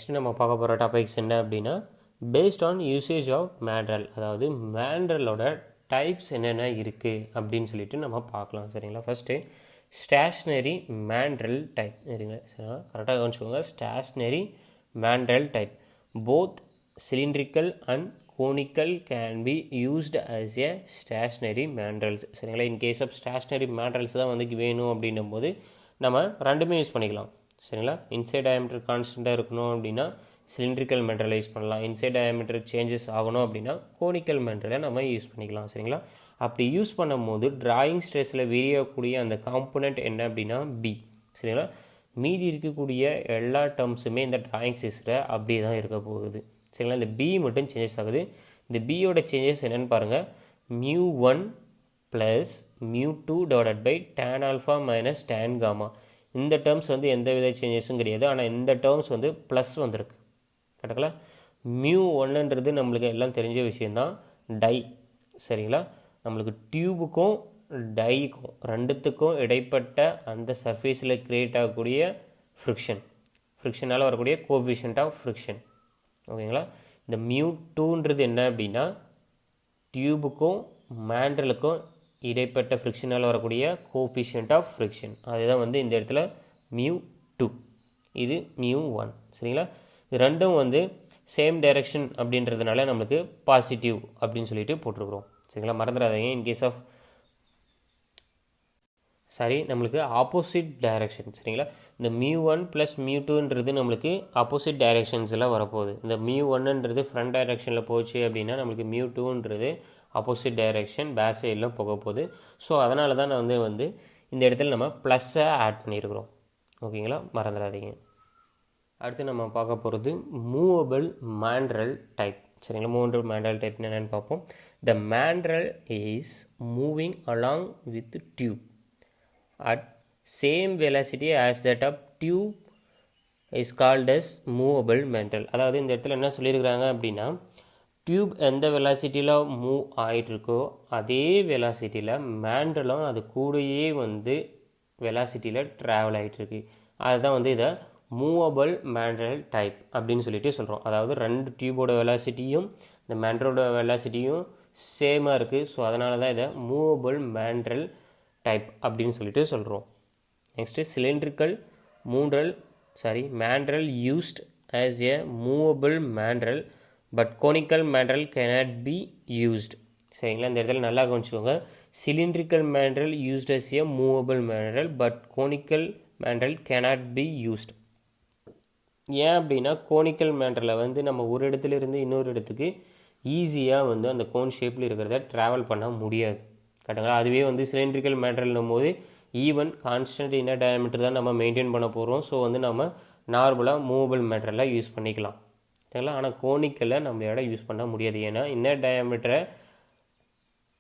Next நம்ம பார்க்க போகிற டாபிக்ஸ் என்ன அப்படின்னா பேஸ்ட் ஆன் யூசேஜ் ஆஃப் மேண்ட்ரல், அதாவது மேண்ட்ரலோட டைப்ஸ் என்னென்ன இருக்குது அப்படின்னு சொல்லிட்டு நம்ம பார்க்கலாம். சரிங்களா? First stationary mandrel type. சரிங்களா? சரிங்களா, கரெக்டாக கவனிச்சுக்கோங்க. Stationary mandrel type both cylindrical and conical can be used as a stationary mandrels. சரிங்களா? In case of stationary mandrels தான் வந்து வேணும் அப்படின்னும் போது நம்ம ரெண்டுமே யூஸ் பண்ணிக்கலாம். சரிங்களா? இன்சைட் டயாமீட்டர் கான்ஸ்டண்ட்டாக இருக்கணும் அப்படின்னா சிலிண்ட்ரிக்கல் மேண்ட்ரலை யூஸ் பண்ணலாம். இன்சைட் டயாமீட்டர் சேஞ்சஸ் ஆகணும் அப்படின்னா கோனிக்கல் மேண்ட்ரலை நம்ம யூஸ் பண்ணிக்கலாம். சரிங்களா? அப்படி யூஸ் பண்ணும் போது டிராயிங் ஸ்ட்ரெஸ்ஸில் வேரியக்கூடிய அந்த காம்போனன்ட் என்ன அப்படின்னா பி. சரிங்களா? மீதி இருக்கக்கூடிய எல்லா டேர்ம்ஸுமே இந்த டிராயிங் ஸ்ட்ரெஸ்ஸில் அப்படியே தான் இருக்க போகுது. சரிங்களா? இந்த பி மட்டும் சேஞ்சஸ் ஆகுது. இந்த பியோட சேஞ்சஸ் என்னென்னு பாருங்கள். μ1 plus μ2 divided by tan alpha minus tan gamma. இந்த டேர்ம்ஸ் வந்து எந்த வித சேஞ்சஸும் கிடையாது. ஆனால் இந்த டேர்ம்ஸ் வந்து ப்ளஸ் வந்திருக்கு. கரெக்டுங்களா? μ1ன்றது நம்மளுக்கு எல்லாம் தெரிஞ்ச விஷயந்தான், டை. சரிங்களா? நம்மளுக்கு டியூபுக்கும் டைக்கும் ரெண்டுத்துக்கும் இடைப்பட்ட அந்த சர்ஃபேஸில் க்ரியேட் ஆகக்கூடிய ஃப்ரிக்ஷனால் வரக்கூடிய கோஎஃபிஷியன்ட் ஆஃப் ஃப்ரிக்ஷன். ஓகேங்களா? இந்த μ2ன்றது என்ன அப்படின்னா டியூபுக்கும் மேண்ட்ரலுக்கும் இடைப்பட்ட ஃப்ரிக்ஷனால் வரக்கூடிய கோஎஃபிஷியன்ட் ஆஃப் ஃப்ரிக்ஷன். அதுதான் வந்து இந்த இடத்துல μ2, இது μ1. சரிங்களா? இது ரெண்டும் வந்து சேம் டைரெக்ஷன் அப்படின்றதுனால நம்மளுக்கு பாசிட்டிவ் அப்படின்னு சொல்லிட்டு போட்டிருக்கிறோம். சரிங்களா? மறந்துடாதீங்க. இன்கேஸ் ஆஃப் நம்மளுக்கு ஆப்போசிட் டைரெக்ஷன். சரிங்களா? இந்த μ1 ப்ளஸ் μ2ன்றது நம்மளுக்கு ஆப்போசிட் டைரெக்ஷன்ஸில் வரப்போகுது. இந்த μ1ன்றது ஃப்ரண்ட் டைரெக்ஷனில் போச்சு அப்படின்னா நம்மளுக்கு μ2ன்றது ஆப்போசிட் டைரெக்ஷன் பேக் சைடில் போக போகுது. ஸோ அதனால தான் நான் வந்து இந்த இடத்துல நம்ம ப்ளஸ்ஸை ஆட் பண்ணியிருக்கிறோம். ஓகேங்களா? மறந்துடாதீங்க. அடுத்து நம்ம பார்க்க போகிறது மூவபிள் மேண்ட்ரல் டைப். சரிங்களா? மூவபிள் மேண்ட்ரல் டைப் என்னென்னு பார்ப்போம். The mandrel is moving along with tube at same velocity as that of tube is called as movable mantle. அதாவது இந்த இடத்துல என்ன சொல்லியிருக்கிறாங்க அப்படின்னா டியூப் எந்த வெலாசிட்டியில் மூவ் ஆகிட்டுருக்கோ அதே வெலாசிட்டியில் மேண்டலும் அது கூடயே வந்து வெலாசிட்டியில் ட்ராவல் ஆகிட்டுருக்கு. அதுதான் வந்து இதை மூவபிள் மேண்ட்ரல் டைப் அப்படின்னு சொல்லிட்டு சொல்கிறோம். அதாவது ரெண்டு டியூபோட வெலாசிட்டியும் இந்த மேண்ட்ரலோட வெலாசிட்டியும் சேமாக இருக்குது. ஸோ அதனால தான் இதை மூவபிள் மேண்ட்ரல் டைப் அப்படின்னு சொல்லிட்டு சொல்கிறோம். Next cylindrical mandrel used as a movable mandrel but conical mandrel cannot be used. சரிங்களா? இந்த இடத்துல நல்லா கவனிச்சுக்கோங்க. Cylindrical mandrel used as a movable mandrel but conical mandrel cannot be used. ஏன் அப்படின்னா கோனிக்கல் மேண்ட்ரலை வந்து நம்ம ஒரு இடத்துலேருந்து இன்னொரு இடத்துக்கு ஈஸியாக வந்து அந்த கோன் ஷேப்பில் இருக்கிறத ட்ராவல் பண்ண முடியாது. கரெக்டுங்களா? அதுவே வந்து சிலிண்ட்ரிக்கல் மேட்டர்னும் போது ஈவன் கான்ஸ்டன்ட் இன்னர் டயாமீட்டர் தான் நம்ம மெயின்டைன் பண்ண போகிறோம். ஸோ வந்து நம்ம நார்மலாக மூவபிள் மேட்டரில் யூஸ் பண்ணிக்கலாம். சரிங்களா? ஆனால் கோனிக்கலில் நம்மளோட யூஸ் பண்ண முடியாது. ஏன்னா இன்னர் டயாமீட்டரை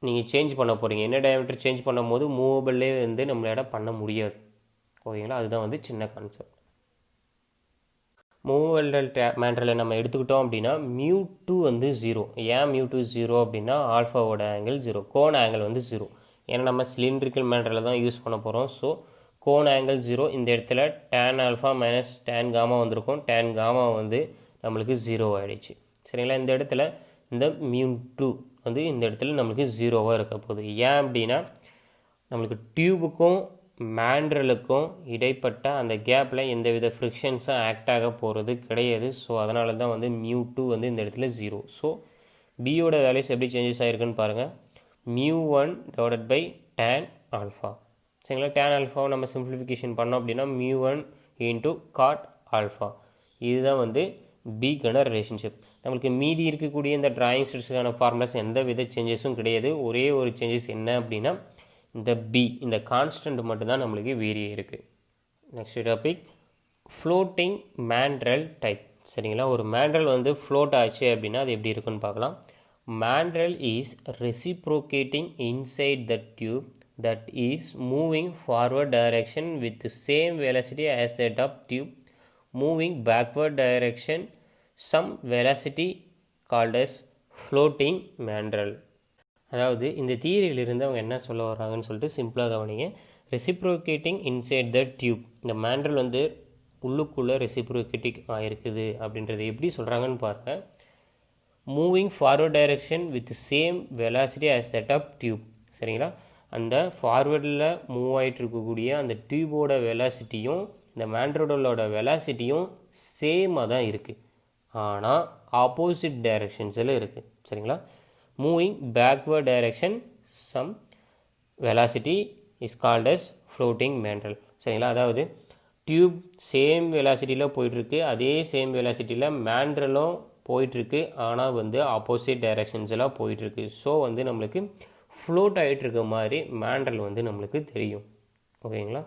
நீங்கள் சேஞ்ச் பண்ண போகிறீங்க. இன்னர் டயாமீட்டர் சேஞ்ச் பண்ணும் போது மூவபிள்லே வந்து நம்மளோட பண்ண முடியாது. ஓகேங்களா? அதுதான் வந்து சின்ன கான்செப்ட். மூவபிள் மேண்ட்ரலை நம்ம எடுத்துக்கிட்டோம் அப்படின்னா μ2 வந்து 0. ஏன் μ2 0 அப்படின்னா ஆல்ஃபாவோட ஆங்கிள் 0, கோன் ஆங்கிள் வந்து 0. ஏன்னா நம்ம சிலிண்ட்ரிக்கல் மேண்ட்ரலை தான் யூஸ் பண்ண போகிறோம். So cone angle 0. இந்த இடத்துல tan alpha minus tan gamma வந்திருக்கும். tan காமா வந்து நம்மளுக்கு 0 ஆகிடுச்சு. சரிங்களா? இந்த இடத்துல இந்த μ2 வந்து இந்த இடத்துல நம்மளுக்கு 0வாக இருக்க போகுது. ஏன் அப்படின்னா நம்மளுக்கு டியூபுக்கும் மேண்ட்ரலுக்கும் இடைப்பட்ட அந்த கேப்பில் எந்தவித ஃப்ரிக்ஷன்ஸும் ஆக்ட் ஆக போகிறது கிடையாது. ஸோ அதனால தான் வந்து μ2 வந்து இந்த இடத்துல 0. ஸோ பியோட வேல்யூஸ் எப்படி சேஞ்சஸ் ஆகிருக்குன்னு பாருங்கள். μ1 டிவைடட் பை tan ஆல்ஃபா. சரிங்களா? tan ஆல்ஃபாவை நம்ம சிம்பிளிஃபிகேஷன் பண்ணோம் அப்படின்னா μ1 இன்ட்டு cot ஆல்ஃபா. இதுதான் வந்து பிக்கான ரிலேஷன்ஷிப். நம்மளுக்கு மீதி இருக்கக்கூடிய இந்த டிராயிங் ஸ்ட்ரெஸ்ஸுக்கான ஃபார்முலாஸ் எந்த வித சேஞ்சஸும் கிடையாது. ஒரே ஒரு சேஞ்சஸ் என்ன அப்படின்னா இந்த பி, இந்த கான்ஸ்டன்ட் மட்டும்தான் நம்மளுக்கு வேரி இருக்குது. Next topic floating mandrel type. சரிங்களா? ஒரு மேண்ட்ரல் வந்து ஃப்ளோட் ஆச்சு அப்படின்னா அது எப்படி இருக்குன்னு பார்க்கலாம். Mandrel is reciprocating inside the tube that is moving forward direction with same velocity as that of tube moving backward direction some velocity called as floating mandrel. அதாவது இந்த தியரியிலிருந்து அவங்க என்ன சொல்ல வராங்கன்னு சொல்லிட்டு சிம்பிளாக கவனிங்க. Reciprocating inside the tube. இந்த மேண்ட்ரல் வந்து உள்ளுக்குள்ளே ரெசிப்ரோகேட்டிக் ஆகிருக்குது அப்படின்றது எப்படி சொல்கிறாங்கன்னு பாருங்கள். Moving forward direction with same velocity as that of tube. சரிங்களா, அந்த ஃபார்வேர்டில் மூவ் ஆகிட்டு இருக்கக்கூடிய அந்த டியூபோட வெலாசிட்டியும் இந்த மேண்ட்ரோடலோட வெலாசிட்டியும் சேமாக தான் இருக்குது, ஆனால் ஆப்போசிட் டைரெக்ஷன்ஸில் இருக்குது. சரிங்களா, moving backward direction some velocity is called as floating mandrel. சரிங்களா, அதாவது டியூப் சேம் வெலாசிட்டியில் போயிட்டுருக்கு, அதே சேம் வெலாசிட்டியில் மேண்ட்ரலும் போயிட்டுருக்கு, ஆனால் வந்து ஆப்போசிட் டைரெக்ஷன்ஸெல்லாம் போயிட்டுருக்கு. ஸோ வந்து நம்மளுக்கு ஃப்ளோட் ஆகிட்டு இருக்க மாதிரி மேண்ட்ரல் வந்து நம்மளுக்கு தெரியும். ஓகேங்களா.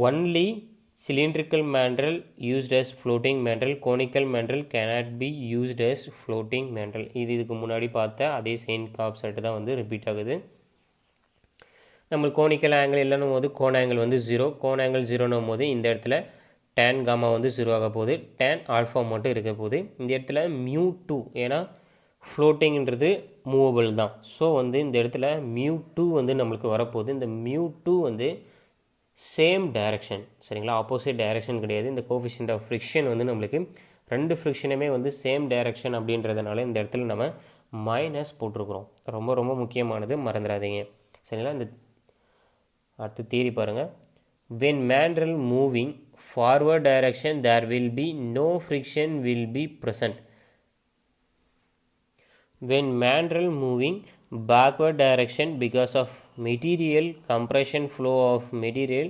Only cylindrical mandrel used as floating mandrel, conical mandrel cannot be used as floating mandrel. இதுக்கு முன்னாடி பார்த்த அதே சேம் கான்செப்ட் தான் வந்து ரிப்பீட் ஆகுது. நம்ம கோனிக்கல் ஆங்கிள் இல்லைன்னும் போது கோன் ஆங்கிள் வந்து 0, கோன் ஆங்கிள் 0ன்னும் போது இந்த இடத்துல tan காமா வந்து 0 ஆக போகுது, tan ஆல்ஃபா மட்டும் இருக்க போகுது. இந்த இடத்துல μ2, ஏன்னா ஃப்ளோட்டிங்கிறது மூவபிள் தான். ஸோ வந்து இந்த இடத்துல μ2 வந்து நம்மளுக்கு வரப்போகுது. இந்த μ2 வந்து சேம் டைரக்ஷன். சரிங்களா, ஆப்போசிட் டைரக்ஷன் கிடையாது. இந்த கோஎஃபிஷியன்ட் ஆஃப் ஃப்ரிக்ஷன் வந்து நம்மளுக்கு ரெண்டு ஃப்ரிக்ஷனுமே வந்து சேம் டைரக்ஷன் அப்படின்றதுனால இந்த இடத்துல நம்ம மைனஸ் போட்டிருக்கிறோம். ரொம்ப ரொம்ப முக்கியமானது, மறந்துடாதீங்க. சரிங்களா, இந்த அடுத்து தியரி பாருங்கள். when mandrel moving forward direction there will be no friction will be present. when mandrel moving backward direction because of material compression flow of material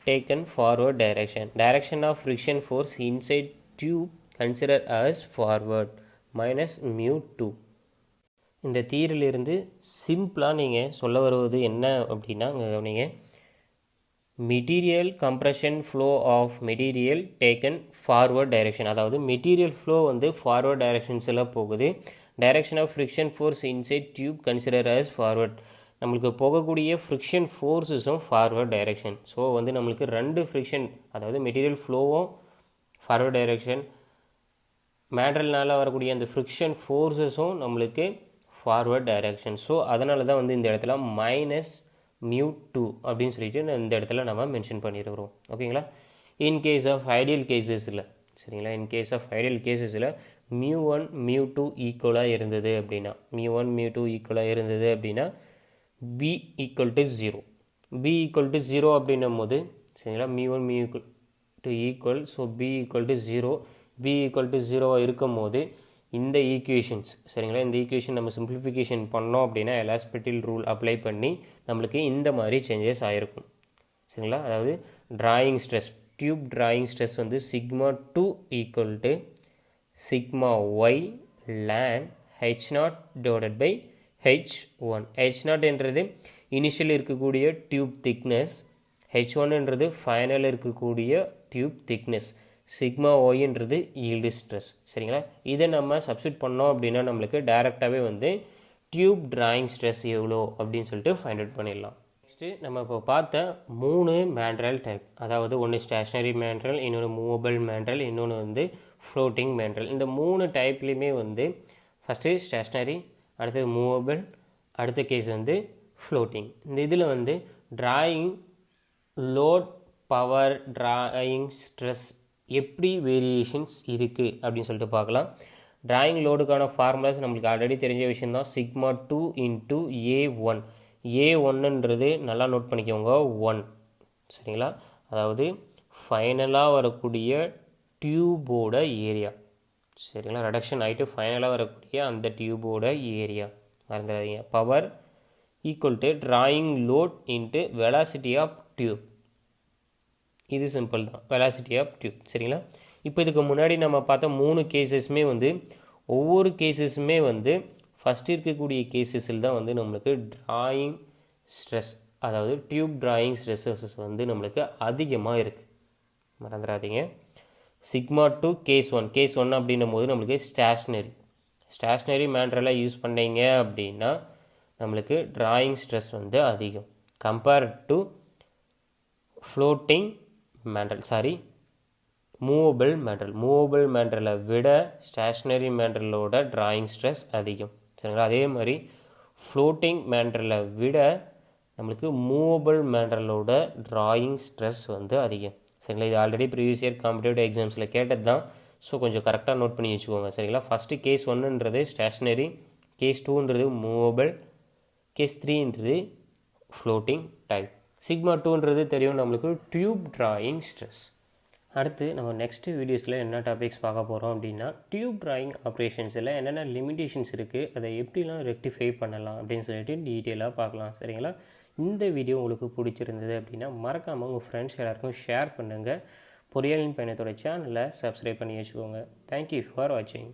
taken forward direction of friction force inside tube consider as forward minus mu2. இந்த தியரிலிருந்து சிம்பிளாக நீங்கள் சொல்ல வருவது என்ன அப்படின்னா, நீங்கள் material compression flow of material taken forward direction, அதாவது material flow வந்து ஃபார்வர்ட் டைரெக்ஷன்ஸில் போகுது. Direction of friction force inside tube consider as forward. நம்மளுக்கு போகக்கூடிய ஃப்ரிக்ஷன் ஃபோர்ஸஸும் ஃபார்வர்ட் டைரெக்ஷன். ஸோ வந்து நம்மளுக்கு ரெண்டு ஃப்ரிக்ஷன், அதாவது மெட்டீரியல் ஃப்ளோவும் ஃபார்வர்ட் டைரெக்ஷன், மேட்ரல்னால் வரக்கூடிய அந்த ஃப்ரிக்ஷன் ஃபோர்ஸஸும் நம்மளுக்கு ஃபார்வர்ட் டைரெக்ஷன். ஸோ அதனால தான் வந்து இந்த இடத்துல மைனஸ் μ2 அப்படின்னு சொல்லிட்டு இந்த இடத்துல நம்ம மென்ஷன் பண்ணியிருக்கிறோம். ஓகேங்களா. இன் கேஸ் ஆஃப் ஐடியல் கேசஸில், சரிங்களா, இன் கேஸ் ஆஃப் ஐடியல் கேசஸில் μ1 μ2 ஈக்குவலாக இருந்தது அப்படின்னா, μ1 μ2 ஈக்குவலாக இருந்தது அப்படின்னா b equal to 0. b equal to 0 அப்படின்னும் போது, சரிங்களா, μ1 μ2 equal, so b equal to 0. b equal to 0 இருக்கும் போது இந்த ஈக்குவேஷன்ஸ், சரிங்களா, இந்த ஈக்குவேஷன் நம்ம சிம்பிளிஃபிகேஷன் பண்ணோம் அப்படின்னா எலாஸ்பெட்டில் ரூல் அப்ளை பண்ணி நம்மளுக்கு இந்த மாதிரி சேஞ்சஸ் ஆகிருக்கும். சரிங்களா, அதாவது drawing stress, tube drawing stress வந்து σ2 equal to σy ln h0 divided by h1. h0 என்றது இனிஷியல் இருக்கக்கூடிய டியூப் திக்னஸ், h1ன்றது ஃபைனல் இருக்கக்கூடிய டியூப் திக்னஸ், σyன்றது ஈல்டு ஸ்ட்ரெஸ். சரிங்களா, இதை நம்ம சப்ஸ்டியூட் பண்ணோம் அப்படின்னா நம்மளுக்கு டைரெக்டாகவே வந்து டியூப் டிராயிங் ஸ்ட்ரெஸ் எவ்வளோ அப்படின்னு சொல்லிட்டு ஃபைண்ட் அவுட் பண்ணிடலாம். நெக்ஸ்ட்டு நம்ம இப்போ பார்த்த 3 மேண்ட்ரல் டைப், அதாவது ஒன்று ஸ்டேஷ்னரி மேண்ட்ரல், இன்னொன்று மூவபிள் மேண்ட்ரல், இன்னொன்று வந்து ஃப்ளோட்டிங் மேண்ட்ரல். இந்த 3 டைப்லேயுமே வந்து ஃபஸ்ட்டு ஸ்டேஷ்னரி, அடுத்தது மூவபிள், அடுத்த கேஸ் வந்து ஃப்ளோட்டிங். இந்த இதில் வந்து drawing load, power, drawing stress எப்படி வேரியேஷன்ஸ் இருக்குது அப்படின்னு சொல்லிட்டு பார்க்கலாம். டிராயிங் லோடுக்கான ஃபார்முலாஸ் நம்மளுக்கு ஆல்ரெடி தெரிஞ்ச விஷயம் தான். σ2 இன்ட்டு A1. A1ன்றது நல்லா நோட் பண்ணிக்கோங்க, 1. சரிங்களா, அதாவது ஃபைனலாக வரக்கூடிய டியூபோட ஏரியா. சரிங்களா, ரெடக்ஷன் ஆகிட்டு ஃபைனலாக வரக்கூடிய அந்த டியூபோட ஏரியா மறந்துடாதீங்க. Power equal to drawing load into velocity of tube. இது சிம்பிள் தான், வெலாசிட்டி ஆஃப் டியூப். சரிங்களா, இப்போ இதுக்கு முன்னாடி நம்ம பார்த்த 3 கேசஸுமே வந்து ஒவ்வொரு கேசஸுமே வந்து ஃபஸ்ட்டு இருக்கக்கூடிய கேசஸில் தான் வந்து நம்மளுக்கு டிராயிங் ஸ்ட்ரெஸ், அதாவது டியூப் டிராயிங் ஸ்ட்ரெஸ்ஸஸ் வந்து நம்மளுக்கு அதிகமாக இருக்குது, மறந்துடாதீங்க. σ2 கேஸ் 1. கேஸ் 1 அப்படின்னும் போது நம்மளுக்கு ஸ்டேஷ்னரி மேண்ட்ரலாக யூஸ் பண்ணீங்க அப்படின்னா நம்மளுக்கு டிராயிங் ஸ்ட்ரெஸ் வந்து அதிகம் compared to floating mandrel, movable mandrel. Movable மேண்ட்ரலை விட ஸ்டேஷ்னரி மேண்ட்ரலோட டிராயிங் ஸ்ட்ரெஸ் அதிகம். சரிங்களா, அதே மாதிரி ஃப்ளோட்டிங் மேண்ட்ரலை விட நம்மளுக்கு மூவபிள் மேண்ட்ரலோட டிராயிங் ஸ்ட்ரெஸ் வந்து அதிகம். சரிங்களா. இது ஆல்ரெடி ப்ரீவியஸ் இயர் காம்படிட்டிவ் எக்ஸாம்ஸில் கேட்டது தான். ஸோ கொஞ்சம் கரெக்டாக நோட் பண்ணி வச்சுக்கோங்க. சரிங்களா. ஃபஸ்ட்டு கேஸ் 1ன்றது ஸ்டேஷ்னரி, கேஸ் 2ன்றது மூவபிள், கேஸ் 3ன்றது ஃப்ளோட்டிங் டைப். சிக்மா 2ன்றது தெரியும் நம்மளுக்கு டியூப் டிராயிங் ஸ்ட்ரெஸ். அடுத்து நம்ம நெக்ஸ்ட்டு வீடியோஸில் என்ன டாபிக்ஸ் பார்க்க போகிறோம் அப்படின்னா டியூப் டிராயிங் ஆப்ரேஷன்ஸில் என்னென்ன லிமிடேஷன்ஸ் இருக்குது, அதை எப்படிலாம் ரெக்டிஃபை பண்ணலாம் அப்படின்னு சொல்லிட்டு டீட்டெயிலாக பார்க்கலாம். சரிங்களா. இந்த வீடியோ உங்களுக்கு பிடிச்சிருந்தது அப்படின்னா மறக்காமல் உங்கள் ஃப்ரெண்ட்ஸ் எல்லாருக்கும் ஷேர் பண்ணுங்கள். பொறியியலின் பயணத்தோட சேனலை சப்ஸ்கிரைப் பண்ணி வச்சுக்கோங்க. தேங்க்யூ ஃபார் வாட்சிங்.